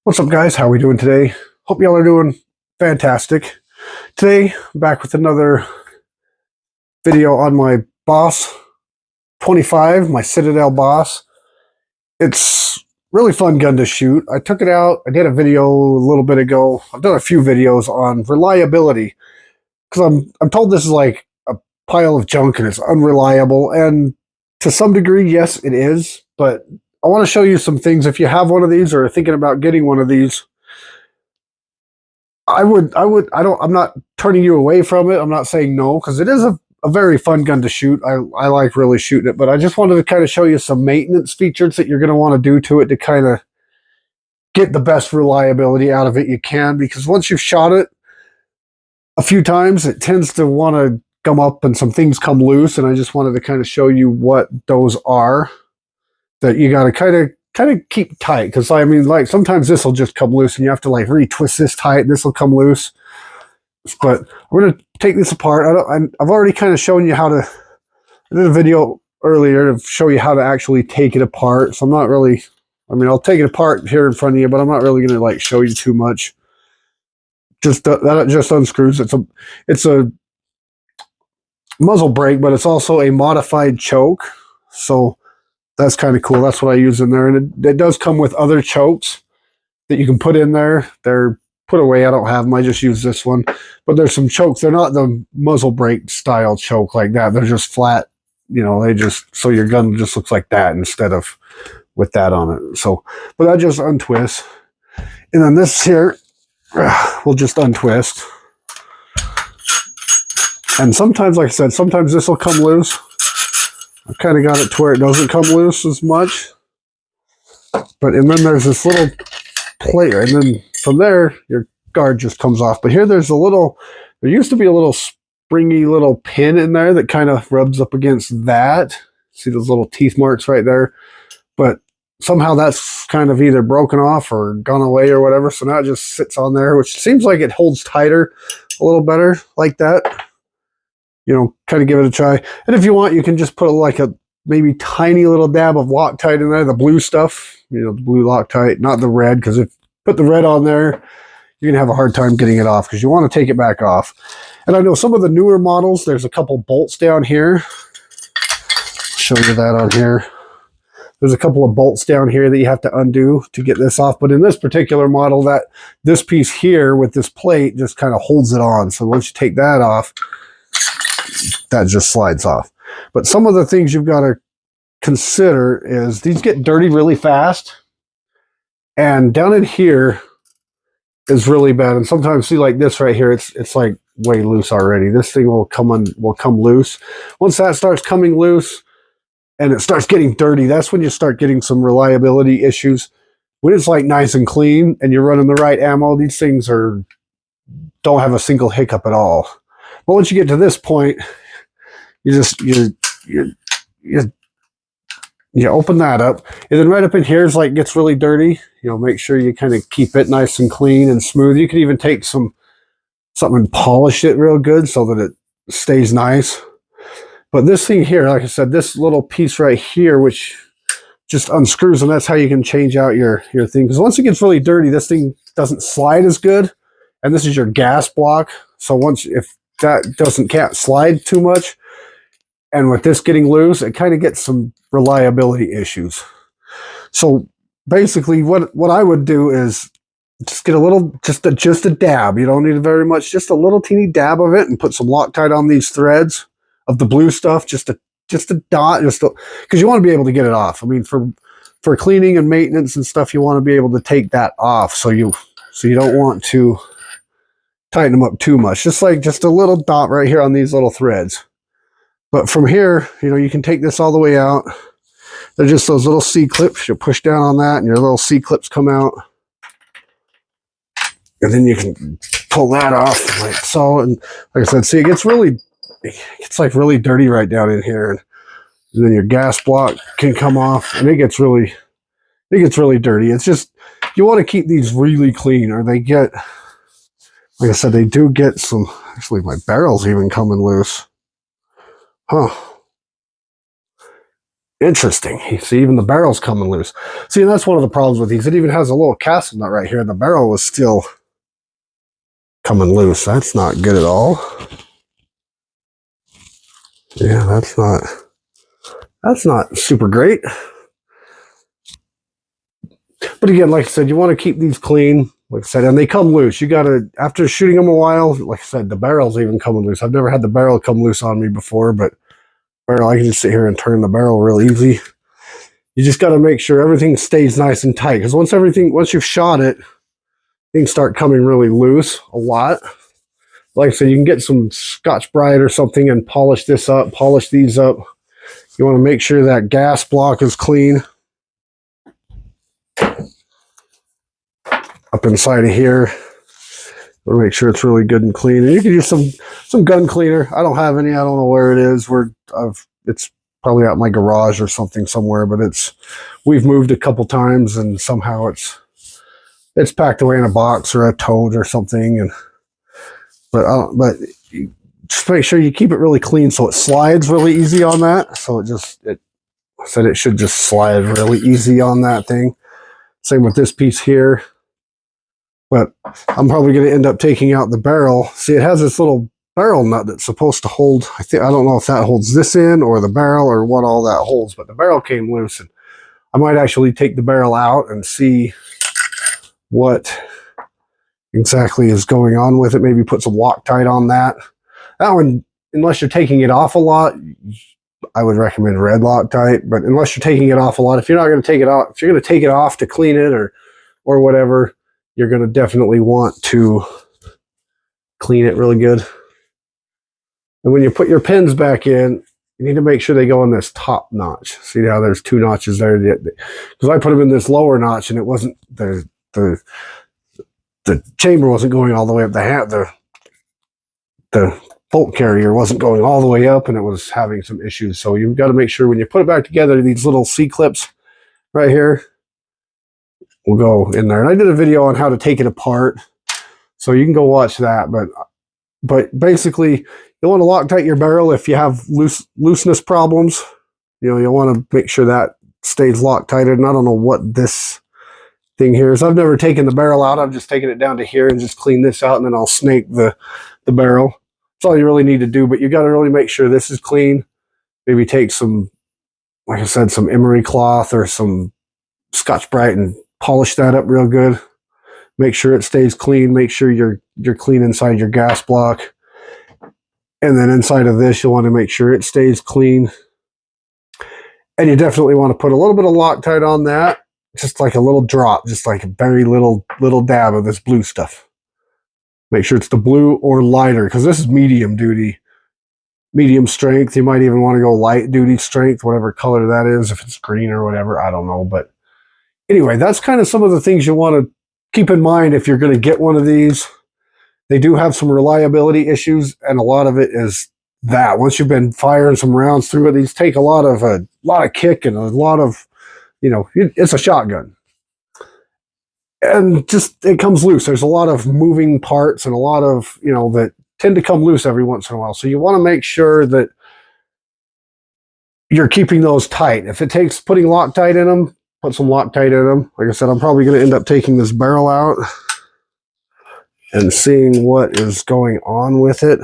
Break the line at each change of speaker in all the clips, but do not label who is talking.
What's up, guys? How are we doing today? Hope y'all are doing fantastic. Today, I'm back with another video on my Boss 25, my Citadel Boss. It's really fun gun to shoot. I took it out. I did a video a little bit ago. I've done a few videos on reliability because I'm told this is like a pile of junk and it's unreliable. And to some degree, yes, it is. But I want to show you some things. If you have one of these or are thinking about getting one of these, I'm not turning you away from it. I'm not saying no, because it is a very fun gun to shoot. I like really shooting it, but I just wanted to kind of show you some maintenance features that you're going to want to do to it to kind of get the best reliability out of it you can, because once you've shot it a few times, it tends to want to gum up and some things come loose, and I just wanted to kind of show you what those are that you got to kind of keep tight, because I mean, like, sometimes this will just come loose and you have to like retwist this tight and this will come loose. But we're going to take this apart. I've already kind of shown you how to. I did a video earlier to show you how to actually take it apart, so I'm not really, I mean, I'll take it apart here in front of you, but I'm not really going to like show you too much. Just that just unscrews. It's a muzzle brake, but it's also a modified choke, so that's kind of cool. That's what I use in there. And it does come with other chokes that you can put in there. They're put away. I don't have them. I just use this one. But there's some chokes. They're not the muzzle brake style choke like that. They're just flat. You know, they just, so your gun just looks like that instead of with that on it. So, but that just untwists. And then this here, we'll just untwist. And sometimes, like I said, sometimes this will come loose. I've kind of got it to where it doesn't come loose as much. But, and then there's this little plate, and then from there, your guard just comes off. But here there's a little, there used to be a little springy little pin in there that kind of rubs up against that. See those little teeth marks right there? But somehow that's kind of either broken off or gone away or whatever. So now it just sits on there, which seems like it holds tighter a little better like that. You know, kind of give it a try. And if you want, you can just put like a maybe tiny little dab of Loctite in there, the blue stuff, you know, the blue Loctite, not the red, because if you put the red on there, you're going to have a hard time getting it off because you want to take it back off. And I know some of the newer models, there's a couple bolts down here. I'll show you that on here. There's a couple of bolts down here that you have to undo to get this off. But in this particular model, that this piece here with this plate just kind of holds it on. So once you take that off, that just slides off. But some of the things you've got to consider is these get dirty really fast, and down in here is really bad. And sometimes, see, like this right here, it's like way loose already. This thing will come loose. Once that starts coming loose and it starts getting dirty, that's when you start getting some reliability issues. When it's like nice and clean and you're running the right ammo, these things don't have a single hiccup at all. But once you get to this point, you open that up, and then right up in here is like gets really dirty. You know, make sure you kind of keep it nice and clean and smooth. You can even take something and polish it real good so that it stays nice. But this thing here, like I said, this little piece right here, which just unscrews, and that's how you can change out your thing. Because once it gets really dirty, this thing doesn't slide as good. And this is your gas block. So if that can't slide too much, and with this getting loose, it kind of gets some reliability issues. So basically what I would do is just get a little, just a dab. You don't need very much, just a little teeny dab of it, and put some Loctite on these threads of the blue stuff, just a dot, because you want to be able to get it off. I mean, for cleaning and maintenance and stuff, you want to be able to take that off. So you don't want to tighten them up too much. Just a little dot right here on these little threads. But from here, you know, you can take this all the way out. They're just those little C-clips. You push down on that and your little C-clips come out. And then you can pull that off like so. And like I said, see, it gets like really dirty right down in here. And then your gas block can come off, and it gets really dirty. It's just, you want to keep these really clean, or they get, like I said, they do get some, actually my barrel's even coming loose. Huh. Interesting. You see, even the barrel's coming loose. See, and that's one of the problems with these. It even has a little castle nut right here. The barrel was still coming loose. That's not good at all. Yeah, that's not super great. But again, like I said, you want to keep these clean. Like I said, and they come loose. You got to, after shooting them a while, like I said, the barrel's even coming loose. I've never had the barrel come loose on me before, but barrel, I can just sit here and turn the barrel real easy. You just got to make sure everything stays nice and tight, because once you've shot it, things start coming really loose a lot. Like I said, you can get some Scotch-Brite or something and polish this up, polish these up. You want to make sure that gas block is clean. Up inside of here, want to make sure it's really good and clean. And you can use some gun cleaner. I don't have any. I don't know where it is. It's probably out in my garage or something somewhere. But we've moved a couple times, and somehow it's packed away in a box or a tote or something. But just make sure you keep it really clean so it slides really easy on that. So I said it should just slide really easy on that thing. Same with this piece here. But I'm probably going to end up taking out the barrel. See, it has this little barrel nut that's supposed to hold. I don't know if that holds this in or the barrel or what all that holds, but the barrel came loose, and I might actually take the barrel out and see what exactly is going on with it. Maybe put some Loctite on that. That one, unless you're taking it off a lot, I would recommend red Loctite. But unless you're taking it off a lot, if you're not going to take it off, if you're going to take it off to clean it or whatever, you're going to definitely want to clean it really good. And when you put your pins back in, you need to make sure they go in this top notch. See how there's two notches there? Because I put them in this lower notch, and it wasn't the chamber wasn't going all the way up. The bolt carrier wasn't going all the way up, and it was having some issues. So you've got to make sure when you put it back together, these little C-clips right here will go in there. And I did a video on how to take it apart, so you can go watch that. But basically, you want to Loctite your barrel if you have looseness problems. You want to make sure that stays Loctited. And I don't know what this thing here is. I've never taken the barrel out. I've just taken it down to here and just clean this out, and then I'll snake the barrel. That's all you really need to do. But you got to really make sure this is clean. Maybe take some, like I said, some emery cloth or some Scotch-Brite and polish that up real good. Make sure it stays clean. Make sure you're clean inside your gas block. And then inside of this, you'll want to make sure it stays clean. And you definitely want to put a little bit of Loctite on that. Just like a little drop, just like a very little dab of this blue stuff. Make sure it's the blue or lighter, because this is medium duty, medium strength. You might even want to go light duty strength, whatever color that is, if it's green or whatever, I don't know. But anyway, that's kind of some of the things you want to keep in mind if you're going to get one of these. They do have some reliability issues, and a lot of it is that once you've been firing some rounds through it, these take a lot of kick and a lot of, it's a shotgun. And just, it comes loose. There's a lot of moving parts and a lot of, that tend to come loose every once in a while. So you want to make sure that you're keeping those tight. If it takes putting Loctite in them, put some Loctite in them. Like I said, I'm probably going to end up taking this barrel out and seeing what is going on with it.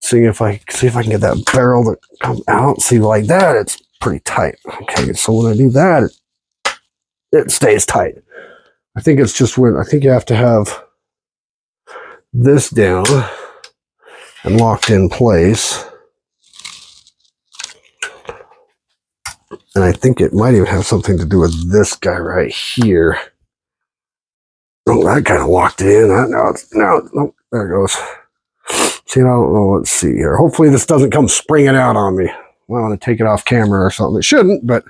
See if I can get that barrel to come out. See, like that, it's pretty tight. Okay, so when I do that, it stays tight. I think it's just I think you have to have this down and locked in place. And I think it might even have something to do with this guy right here. Oh, that kind of locked it in. No, there it goes. See, I don't know. Let's see here. Hopefully this doesn't come springing out on me. I want to take it off camera or something. It shouldn't, but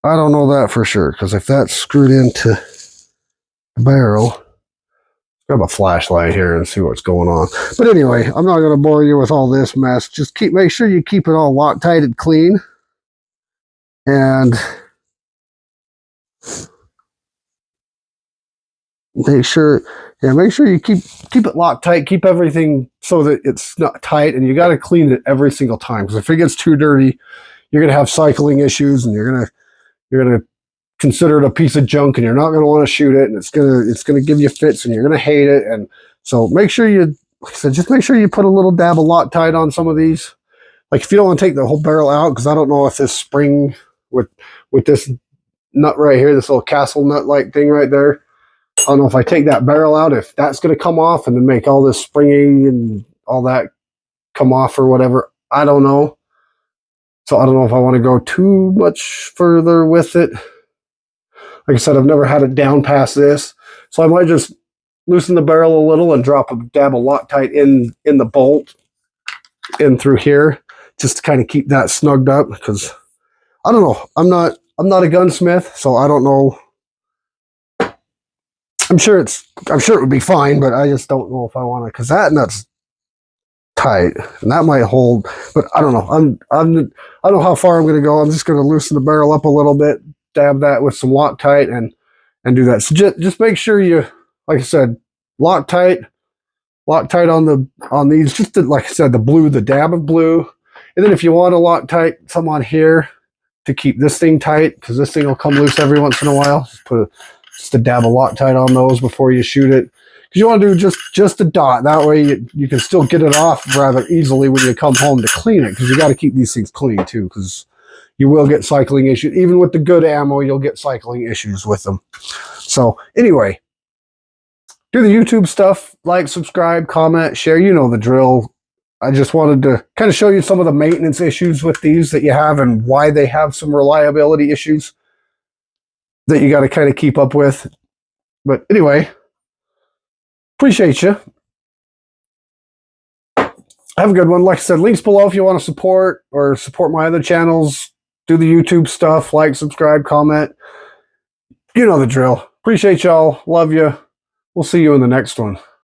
I don't know that for sure, because if that's screwed into the barrel, grab a flashlight here and see what's going on. But anyway, I'm not going to bore you with all this mess. Just make sure you keep it all Loctited clean. And make sure you keep it Loctite, keep everything so that it's not tight, and you got to clean it every single time, because if it gets too dirty, you're going to have cycling issues, and you're going to consider it a piece of junk, and you're not going to want to shoot it, and it's going to give you fits, and you're going to hate it. And so make sure you, like I said, just make sure you put a little dab of Loctite on some of these. Like if you don't want to take the whole barrel out, because I don't know if this spring with this nut right here, this little castle nut like thing right there, I don't know if I take that barrel out, if that's going to come off and then make all this springy and all that come off or whatever. I don't know. So I don't know if I want to go too much further with it. Like I said, I've never had it down past this. So I might just loosen the barrel a little and drop a dab of Loctite in the bolt in through here, just to kind of keep that snugged up, because I don't know. I'm not a gunsmith, so I don't know. I'm sure it would be fine, but I just don't know if I want to, because that nut's tight and that might hold, but I don't know. I don't know how far I'm going to go. I'm just going to loosen the barrel up a little bit, dab that with some Loctite and do that. So just make sure you, like I said, Loctite on these, just to, like I said, the dab of blue. And then if you want to Loctite some on here to keep this thing tight, because this thing will come loose every once in a while, just put just a dab of Loctite on those before you shoot it. Because you want to do just a dot. That way you can still get it off rather easily when you come home to clean it, because you got to keep these things clean too, because you will get cycling issues. Even with the good ammo, you'll get cycling issues with them. So anyway, do the YouTube stuff, like, subscribe, comment, share, you know the drill. I just wanted to kind of show you some of the maintenance issues with these that you have and why they have some reliability issues that you got to kind of keep up with. But anyway, appreciate you. Have a good one. Like I said, links below if you want to support my other channels. Do the YouTube stuff, like, subscribe, comment. You know the drill. Appreciate y'all. Love you. We'll see you in the next one.